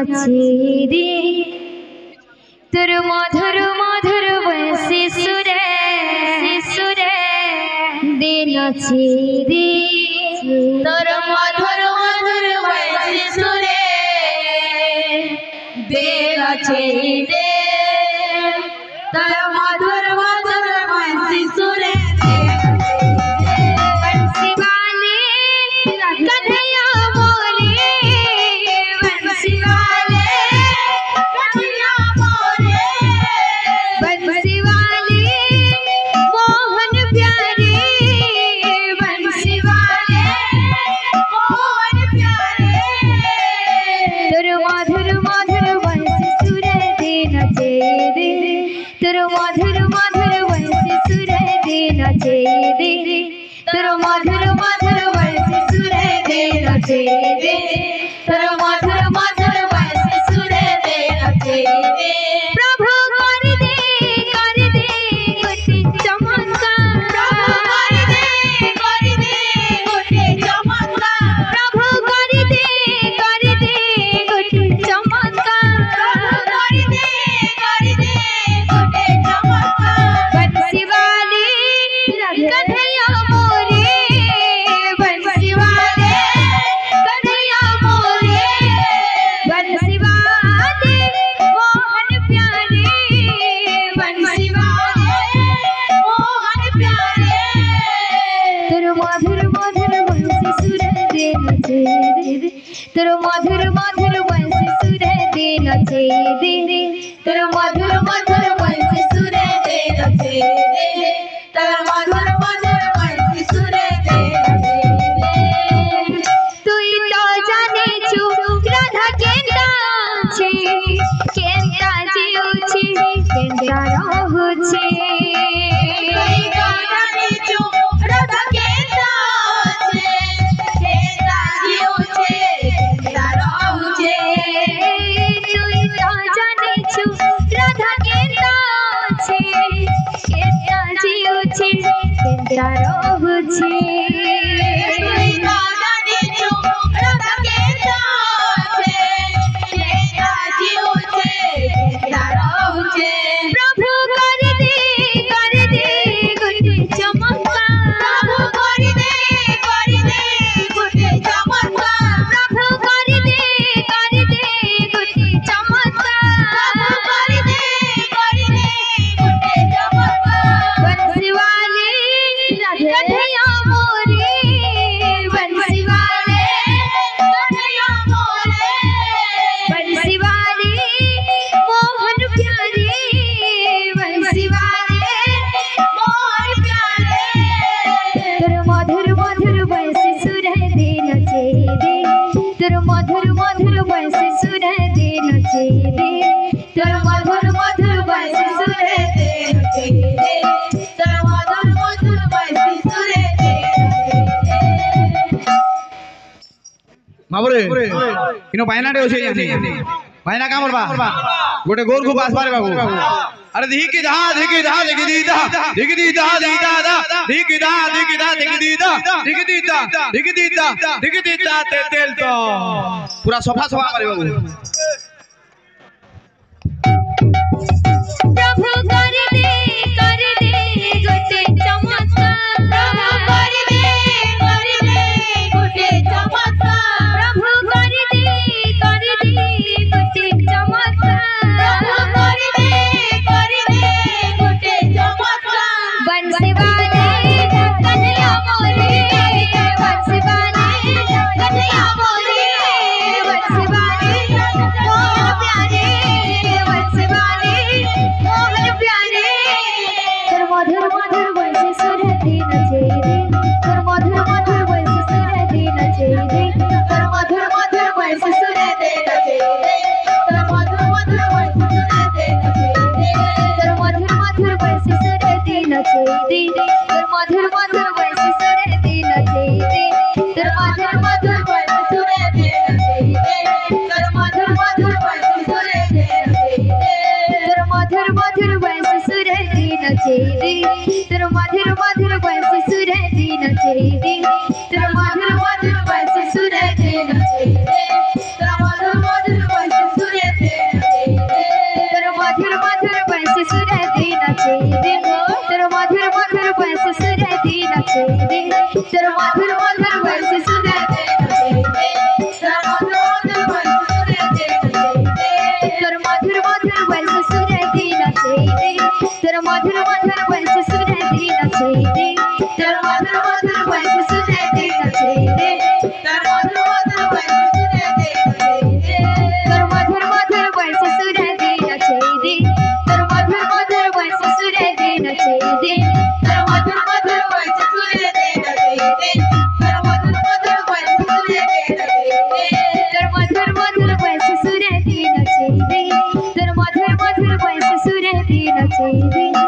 नचेरे তোর মধুর মধুর বয়সে সুরে সুরে দে নচেরে তোর মধুর মধুর বয়সে সুরে দে নচেরে তোর মধুর মধুর বয়সে সুরে তোর মধুর মধুর বয়সে সুরে দে নচেরে তোর মধুর মধুর বয়সে সুরে দে নচেরে তোর মধুর মধুর বয়সে সুরে দে নচেরে প্রভু করে দে গোটে চমৎকার করে দে গোটে চমৎকার প্রভু করে দে গোটে চমৎকার করে দে গোটে চমৎকার बंसी वाले कन्हैया मोरे बंसी वाले कन्हैया मोरे बंसी वाले मोहन प्यारे बंसी वाले मोहन प्यारे तेरे मधुर मधुर बंसी सुरे दे नचेरे तेरे मधुर मधुर बंसी सुरे दे नचेरे तेरे मधुर मधुर बंसी सुरे दे नचेरे তোর মধুর মধুর বয়সে সুরে দে তুই তো জানিছু রাধা কেন্দ্রা আছে কেন্দ্রা জিউছি কেন্দ্রা রহুছি তুই তো জানিছু রাধা কেন্দ্রা আছে কেন্দ্রা জিউছে কেন্দ্রা রহুছে তুই তো জানিছু রাধা কেন্দ্রা আছে কেন্দ্রা জিউছি কেন্দ্রা রহুছি তুই তো জানিছু রাধা কেন্দ্রা আছে কেন্দ্রা জিউছে কেন্দ্রা রহুছে প্রভু করে দে গোটে চমৎকার প্রভু করে দে গোটে চমৎকার প্রভু করে দে গোটে চমৎকার করে দে গোটে চমৎকার बंसी वाले कन्हैया मोरे बंसी वाले कन्हैया मोरे बंसी वाले मोहन प्यारे बंसी वाले मोहन प्यारे तेरे मधुर मधुर बंसी सुरे दे नचेरे तेरे मधुर मधुर बंसी सुरे दे नचेरे तेरे मधुर मधुर बंसी सुरे दे नचेरे তোর মধুর মধুর বয়সে সুরে দে बाबरे इनो बायना डे होसे यानी बायना का मरबा गोटे गोर को पास बारे बाबू अरे धिकी दा धिकी दा धिकी दी दा धिकी दी दा धिकी दा धिकी दा धिकी दा धिकी दी दा धिकी दी दा धिकी दी दा धिकी दी दा ते तेल तो पूरा सफा सफा करे बाबू प्रभु कर दे गोटे चमत्कार प्रभु করে দে গোটে চমৎকার प्रभु कर दे गोटे चमत्कार प्रभु করে দে গোটে চমৎকার बंसी वाले कन्हैया मोरे बंसी वाले कन्हैया मोरे बंसी वाले मोहन प्यारे बंसी वाले मोहन प्यारे तोर मधुर मधुर बंसी सुरे दे नचेरे तोर मधुर मधुर बंसी सुरे दे नचेरे তোর মধুর মধুর বয়সে সুরে দে নচেরে তোর মধুর মধুর বয়সে সুরে দে নচেরে तोर मधुर मधुर बंसी सुरे दे नचेरे तोर मधुर मधुर बंसी सुरे दे नचेरे तोर मधुर मधुर বয়সে সুরে দে নচেরে তোর মধুর মধুর বয়সে সুরে দে নচেরে तोर मधुर मधुर बंसी सुरे दे नचेरे तोर मधुर मधुर बंसी सुरे दे नचेरे तोर मधुर मधुर बंसी सुरे दे नचेरे তোর মধুর মধুর বয়সে सुरे दी नचे दे तेरा मधुर मधुर वैसे सुरे दी नचे दे तेरा मधुर मधुर वैसे सुरे दे नचे दे तेरा मधुर मधुर वैसे सुरे दे नचे दे तेरा मधुर मधुर वैसे सुरे दी नचे दे तेरा मधुर मधुर वैसे सुरे दी नचे दे तेरा मधुर मधुर वैसे सुरे दी नचे दे तेरा मधुर मधुर वैसे सुरे दी नचे दे तेरा मधुर मधुर वैसे सुरे दी नचे दे तेरा मधुर मधुर वैसे सुरे दी नचे दे तेरा मधुर मधुर वैसे सुरे दी नचे दे तेरा मधुर मधुर वैसे सुरे दी नचे दे तेरा मधुर मधुर वैसे सुरे दी नचे दे तेरा मधुर मधुर वैसे सुरे दी नचे दे